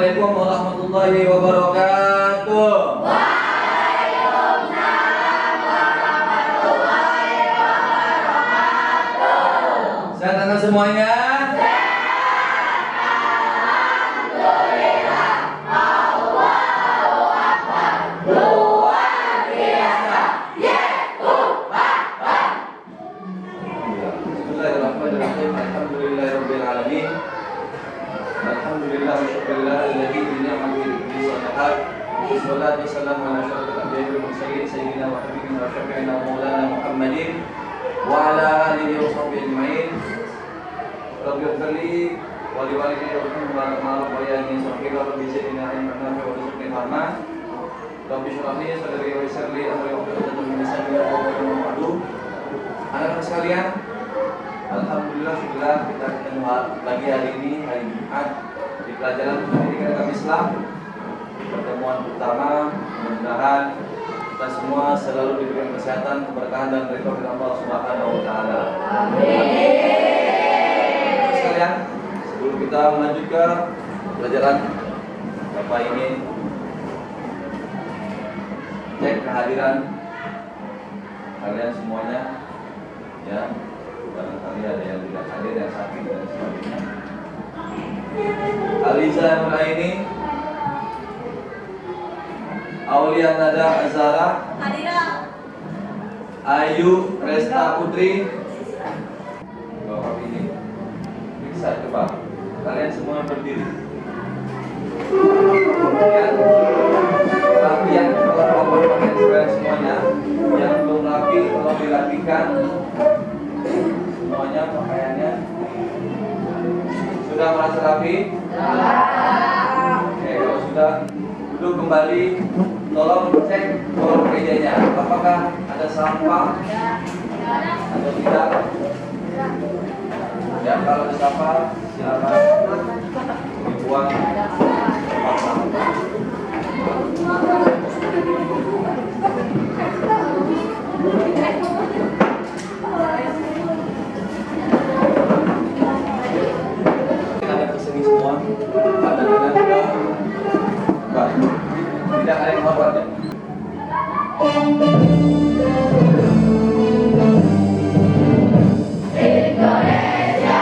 Assalamualaikum warahmatullahi wabarakatuh. Waalaikumsalam warahmatullahi wabarakatuh. Sehat anak semuanya? Alhamdulillah. Allahu Akbar. Luar biasa. Bismillahirrahmanirrahim. Alhamdulillahirabbil alamin. Alhamdulillah wa syukurillah alladzi bi ni'matihi bisalahat. Wassalatu wassalamu ala asyrofil anbiya'i wal mursalin sayyidina wa habibina wa syafi'ina wa maulana Muhammadin wa ala alihi wa sahbihi ajma'in. Rabbi ighfirli wa li walidayya wa ma rabbayani shaghira rabbi zidni ilman nafi'an wa rizqan halalan. Rabbi shrah li sadri wa yassir li amri wa hlul 'uqdatam min lisani yafqahu qawli. Anak-anak sekalian, alhamdulillah sudah kita ketemu lagi hari ini, hari Jumat, di pelajaran pendidikan agama Islam. Pertemuan pertama, mudah-mudahan kita semua selalu diberikan kesehatan, keberkahan dan ridho dari Allah Subhanahu wa taala. Amin. Sekalian, sebelum kita melanjutkan pelajaran, Bapak ingin cek kehadiran kalian semuanya, ya. Barangkali ada yang tidak hadir, yang sakit dan sebagainya. Aliza Nuraini, Aulia Nada Azara, Ayu Resta Putri. Bapak ini bisa coba kalian semua berdiri. Kemudian rapian kalau pakaian kalian semuanya, yang belum rapi kalau dirapikan. Semuanya pakaiannya sudah merasa rapi? Oke, kalau sudah duduk kembali, tolong cek kolong mejanya apakah ada sampah atau tidak. Ya, kalau ada sampah silakan dibuang tempat sampah. Tidak ada yang hormat ya. Indonesia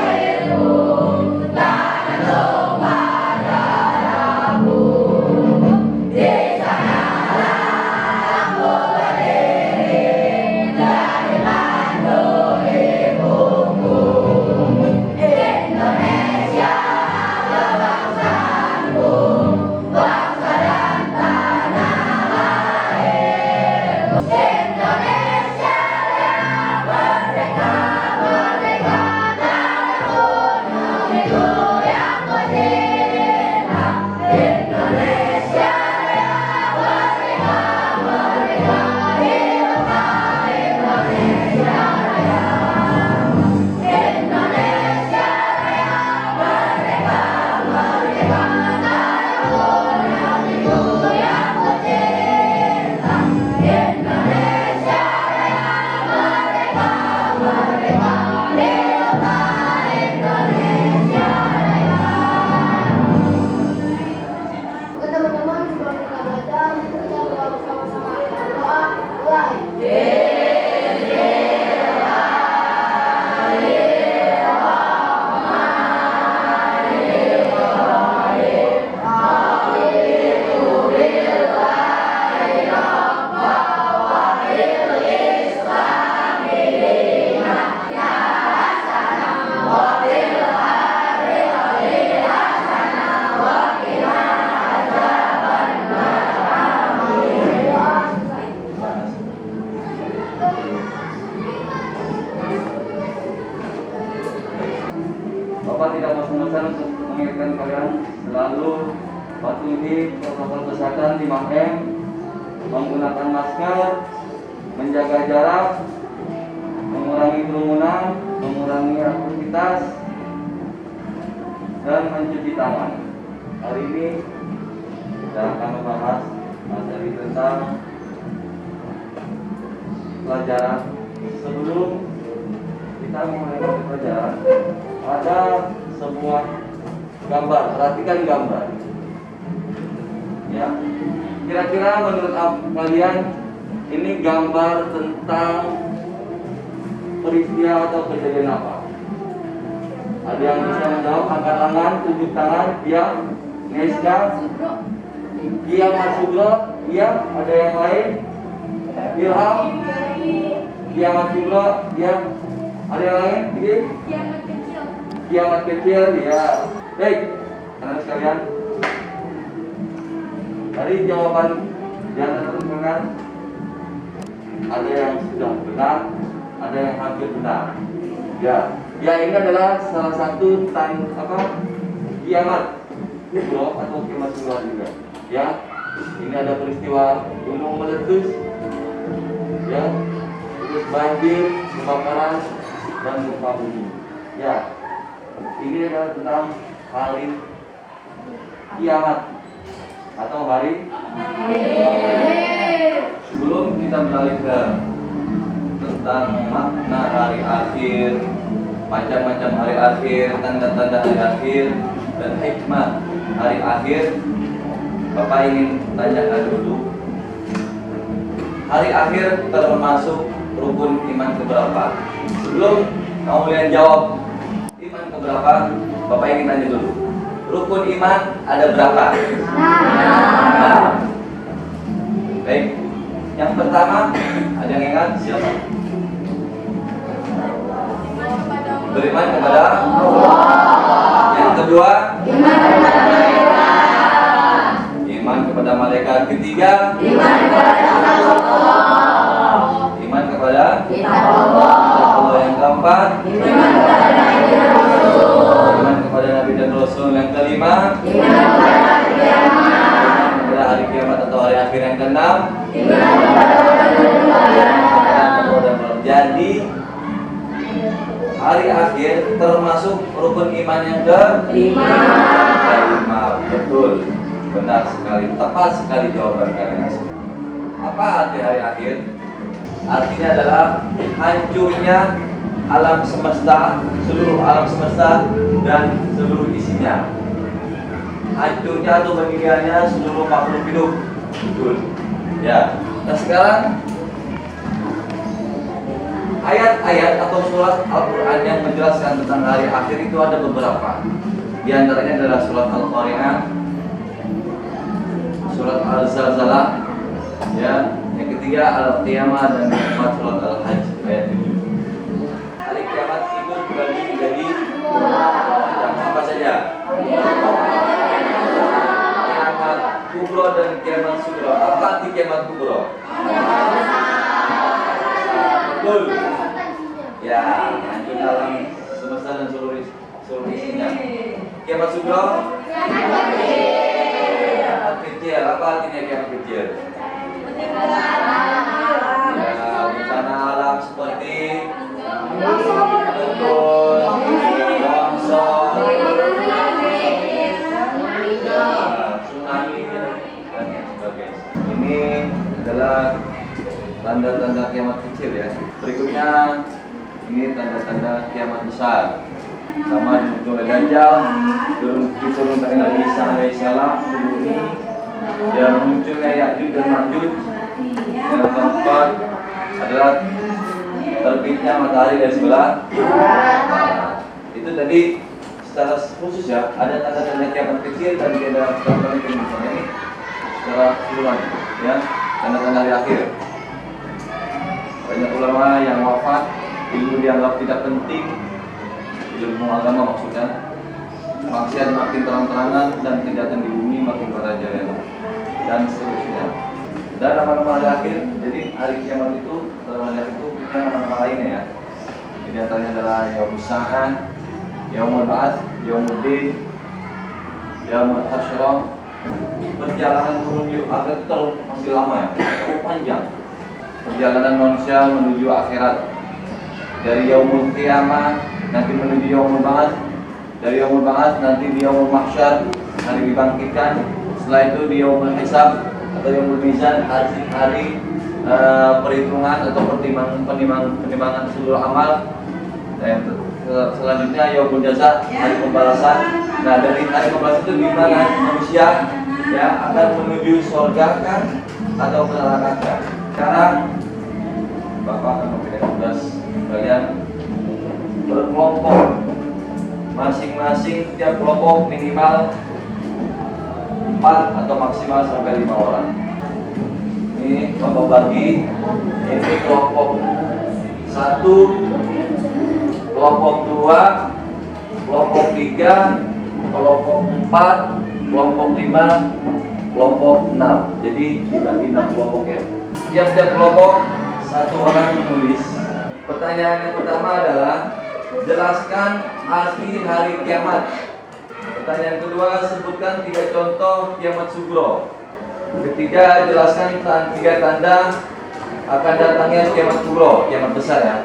airku, tanah tumpah darahku. Di sanalah aku berdiri dari mandu ibuku. Indonesia kebangsaanku, bangsa dan tanah airku. Indonesia yang merdeka, merdeka tanahku, negeriku yang ku cinta. Indonesia yang merdeka, merdeka, hiduplah Indonesia Raya. Indonesia Raya, merdeka, merdeka tanahku, negeriku yang ku cinta. Indonesia Raya, merdeka, merdeka, hiduplah Indonesia Raya. Oke teman-teman, sebelum kita belajar, kita doa bersama-sama. Doa mulai. Bapak tidak bosan-bosan untuk mengingatkan kalian selalu patuhi protokol kesehatan 5M, menggunakan masker, menjaga jarak, mengurangi kerumunan, mengurangi aktivitas, dan mencuci tangan. Hari ini kita akan membahas materi tentang pelajaran. Sebelum kita memulai pelajaran, ada sebuah Gambar, perhatikan gambar. Ya. Kira-kira menurut kalian ini gambar tentang peristiwa atau kejadian apa? Ada yang bisa menjawab? Angkat tangan, tunjuk tangan. Ya, Neska. Kiamat Sugro. Ya, ada yang lain? Ilham. Kiamat Sugro. Ya, ada yang lain? Ini? Kiamat kecil. Ya. Baik, anak sekalian. Dari jawaban yang tertentukan, ada yang sudah benar, ada yang hampir benar. Ya, ini adalah salah satu kiamat kubro atau kiamat sugro juga. Ya, ini ada peristiwa gunung meletus, ya, terus banjir, kebakaran, dan gempa bumi. Ya, ini adalah tentang hari kiamat atau hari. Sebelum kita beralih ke tentang makna hari akhir, macam-macam hari akhir, tanda-tanda hari akhir, dan hikmah hari akhir, Bapak ingin tanyakan dulu, hari akhir termasuk rukun iman keberapa? Sebelum kalian jawab iman keberapa, Bapak ingin tanya dulu, rukun iman ada berapa? Nah. Baik, yang pertama, ada yang ingat siapa? Beriman kepada Allah. Yang kedua, iman kepada malaikat. Ketiga, iman kepada Allah. Yang keempat, iman kepada Nabi dan Rasul. Yang kelima, hari kiamat atau hari akhir. Yang keenam, jadi hari akhir termasuk rukun iman yang kelima. Betul, benar sekali, tepat sekali jawaban kalian. Apa arti hari akhir? Artinya adalah hancurnya alam semesta, seluruh alam semesta dan seluruh isinya. Hancurnya atau meninggalnya seluruh makhluk hidup. Betul. Ya. Nah sekarang ayat-ayat atau surat Al-Quran yang menjelaskan tentang hari akhir itu ada beberapa. Di antaranya adalah surat Al-Qari'ah, surat Al-Zalzalah, ya. Yang ketiga Al-Qiyamah, dan yang keempat surat Al-Hajj ayat 7. Hari kiamat itu dibagi menjadi apa saja? Kubro dan kiamat sugro. Apa arti kiamat kubro? Betul. Ya, hancur alam semesta dan seluruh isinya. Kiamat sugro? Kiamat kecil. Apa artinya kiamat kecil? Ya, bencana alam seperti betul, longsor, tsunami, dan sebagainya. Ini adalah tanda-tanda kiamat kecil ya. Berikutnya ini tanda-tanda kiamat besar. Sama oleh Dajjal, diturunkan Nabi Isa alaihissalam ke bumi, dan munculnya Ya'juj dan Ma'juj. Yang keempat adalah terbitnya matahari dari sebelah. Itu tadi secara khusus ya, ada tanda-tanda kiamat kecil dan ada tanda-tanda kiamat besar. Ini secara keseluruhan ya, tanda-tanda hari akhir. Banyak ulama yang wafat, ilmu dianggap tidak penting, ilmu agama maksudnya. Maksiat makin terang-terangan dan kejahatan di bumi makin merajalela, dan seterusnya. Dan nama-nama hari akhir, jadi hari kiamat itu, hari akhir itu punya nama-nama lainnya ya. Jadi antaranya adalah Yaumul Sa'an, Yaumul Ba'ats, Yaumul Din, Yaumul Hasyra. Perjalanan menuju akhirat itu masih lama ya, cukup panjang. Perjalanan manusia menuju akhirat, dari Yaumul Qiyamah nanti menuju Yaumul Ba'ats, dari Yaumul Ba'ats nanti di Yaumul Mahsyar, hari dibangkitkan. Setelah itu di Yaumul Hisab atau Yaumul Mizan, hari perhitungan atau penimbangan seluruh amal. Dan selanjutnya Yaumul Jaza, hari pembalasan. Nah, dari ayat 15 itu gimana manusia ya akan menuju surga kan atau ke neraka kan? Sekarang Bapak akan memberikan tugas kalian berkelompok, masing-masing tiap kelompok minimal 4 atau maksimal sampai 5 orang. Ini Bapak bagi, ini kelompok 1, kelompok 2, kelompok 3, kelompok 4, kelompok 5, kelompok 6. Jadi dibagi 6 kelompok ya. Tiap-tiap kelompok 1 orang menulis. Pertanyaan yang pertama adalah jelaskan arti hari kiamat. Pertanyaan kedua, sebutkan 3 contoh kiamat sugro. Ketiga, jelaskan 3 tanda akan datangnya kiamat sugro, kiamat besar ya.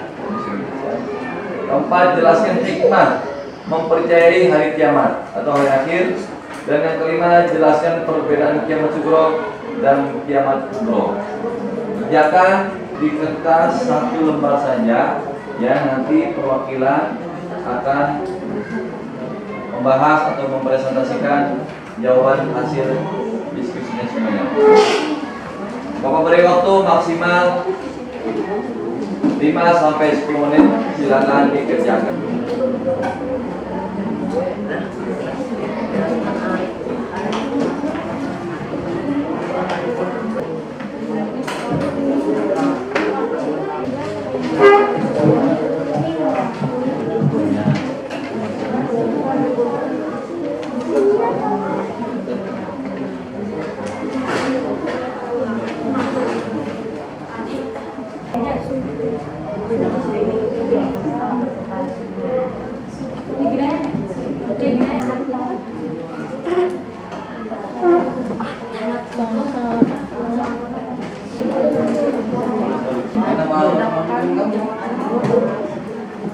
Keempat, jelaskan hikmah mempercayai hari kiamat atau hari akhir. Dan yang kelima, jelaskan perbedaan kiamat sugro dan kiamat kubro. Kerjakan di kertas 1 lembar saja ya, nanti perwakilan akan membahas atau mempresentasikan jawaban hasil diskusinya semuanya. Bapak beri waktu maksimal 5 sampai 10 menit, silakan dikerjakan.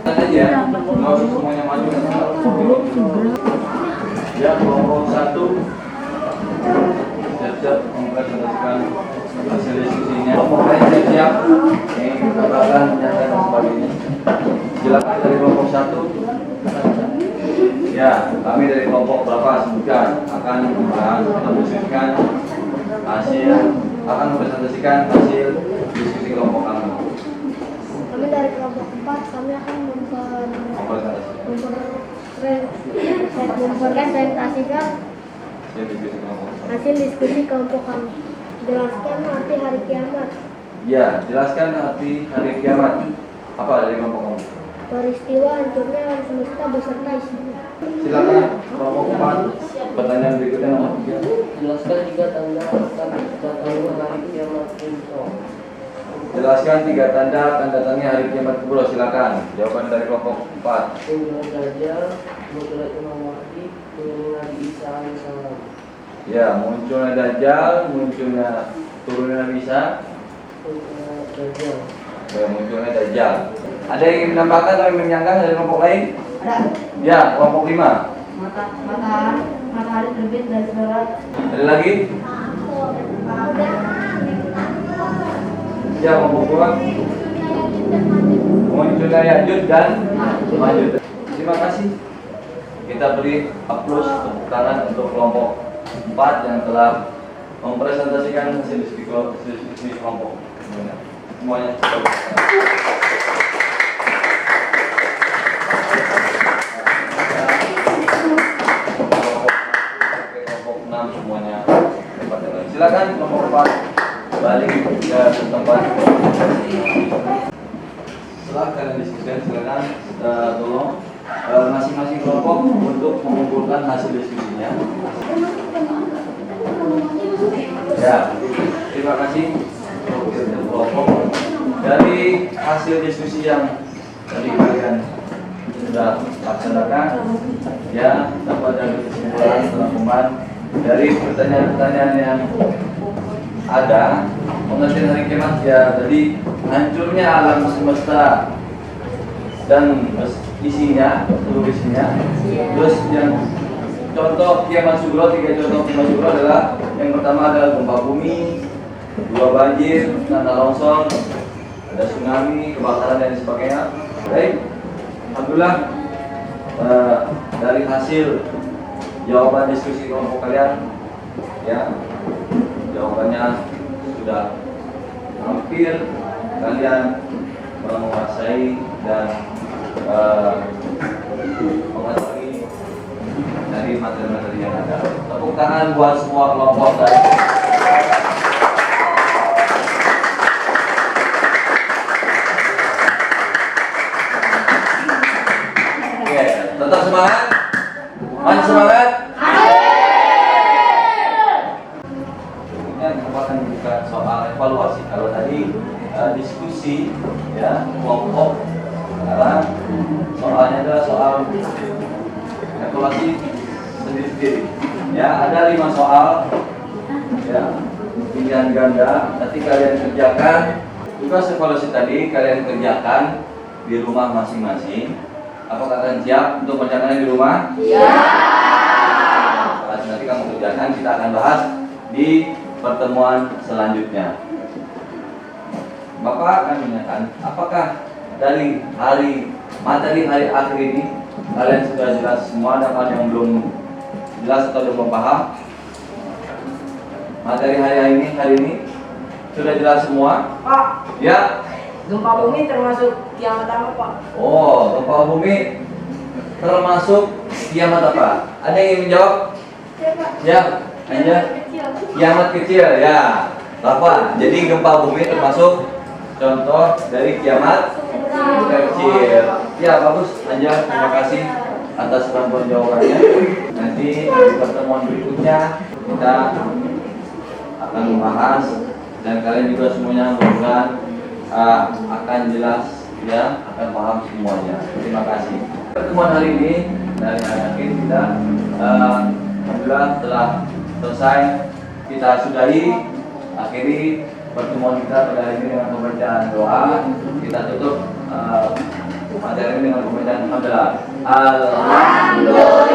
Aja, nggak usah semuanya maju. Ya, kelompok 1 siap-siap mempresentasikan hasil diskusinya. Kelompok lain siap-siap katakan menyatakan dan sebagainya. Silakan dari kelompok 1. Ya, kami dari kelompok berapa sebutkan akan membahas atau mendiskusikan hasil, akan mempresentasikan hasil diskusi kelompok kami. Kami dari kelompok 4, kami akan mempresentasikan hasil diskusi kelompok kami. Jelaskan arti hari kiamat. Ya, jelaskan arti hari kiamat. Apa dari kelompok kamu? Peristiwa hancurnya alam semesta beserta isinya. Silakan kelompok 4. Pertanyaan berikutnya nomor 3. Jelaskan 3 tanda akan datangnya hari kiamat kubro. Jelaskan 3 tanda akan datangnya hari kiamat kubro. Silakan. Jawaban dari kelompok 4. Munculnya Dajjal, munculnya Imam Mahdi, turunnya Nabi Isa alaihissalam. Ya, munculnya Dajjal, munculnya turunnya Nabi Isa. Munculnya Dajjal. Ya, munculnya Dajjal. Ada yang ingin menambahkan atau yang menyangka dari kelompok lain? Ada. Ya, kelompok 5. Matahari terbit dari barat. Ada lagi? Ya, kelompok 2. Munculnya Ya'juj dan Ma'juj. Terima kasih. Kita beri aplaus tepuk tangan untuk kelompok 4 yang telah mempresentasikan hasil diskusi kelompok. Semuanya. Kelompok 6 semuanya. Silakan kelompok 4 balik ke tempat. Setelah kalian diskusikan, silakan tolong masing-masing kelompok untuk mengumpulkan hasil diskusinya. Ya, terima kasih untuk kelompok. Dari hasil diskusi yang tadi kalian sudah laksanakan, ya dapat dari kesimpulan rangkuman dari pertanyaan-pertanyaan yang ada pengertian hari kiamat ya. Jadi hancurnya alam semesta dan isinya, seluruh isinya. Terus yang contoh kiamat sugro, 3 contoh kiamat sugro adalah yang pertama adalah gempa bumi, 2 banjir, tanah longsor, ada tsunami, kebakaran dan sebagainya. Baik, alhamdulillah dari hasil jawaban diskusi kelompok kalian? Ya, jawabannya sudah hampir kalian menguasai dan mengetahui dari materi-materi yang ada. Tepuk tangan buat semua kelompok tadi. Oke, tetap semangat. Masih semangat? Ini merupakan juga soal evaluasi. Kalau tadi diskusi ya kelompok, sekarang soalnya adalah soal evaluasi sendiri-sendiri. Ya, ada 5 soal ya pilihan ganda. Nanti kalian kerjakan. Tugas evaluasi tadi kalian kerjakan di rumah masing-masing. Apakah kalian siap untuk mengerjakannya di rumah? Ya. Nanti kamu kerjakan, kita akan bahas di pertemuan selanjutnya. Bapak akan menanyakan, apakah dari materi hari akhir ini kalian sudah jelas semua? Ada hal yang belum jelas atau belum paham? Materi hari ini sudah jelas semua? Pak, Ya. gempa bumi termasuk kiamat apa, Pak? Oh, gempa bumi termasuk kiamat apa? Ada yang ingin menjawab? Ya, aja. Kiamat kecil, ya. Bapak, jadi gempa bumi termasuk contoh dari kiamat kecil. Ya, bagus. Anja, terima kasih atas bantuan jawabannya. Nanti di pertemuan berikutnya kita akan membahas dan kalian juga semuanya mudah-mudahan akan jelas ya, akan paham semuanya. Terima kasih. Pertemuan hari ini dari akhir kita alhamdulillah telah selesai. Kita sudahi akhiri pertemuan kita pada hari ini dengan pembacaan doa. Kita tutup materi ini dengan pembacaan alhamdulillah. Alhamdulillah.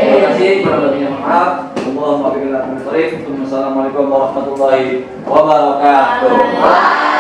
Terima kasih, kurang lebihnya maaf. Assalamualaikum warahmatullahi wabarakatuh.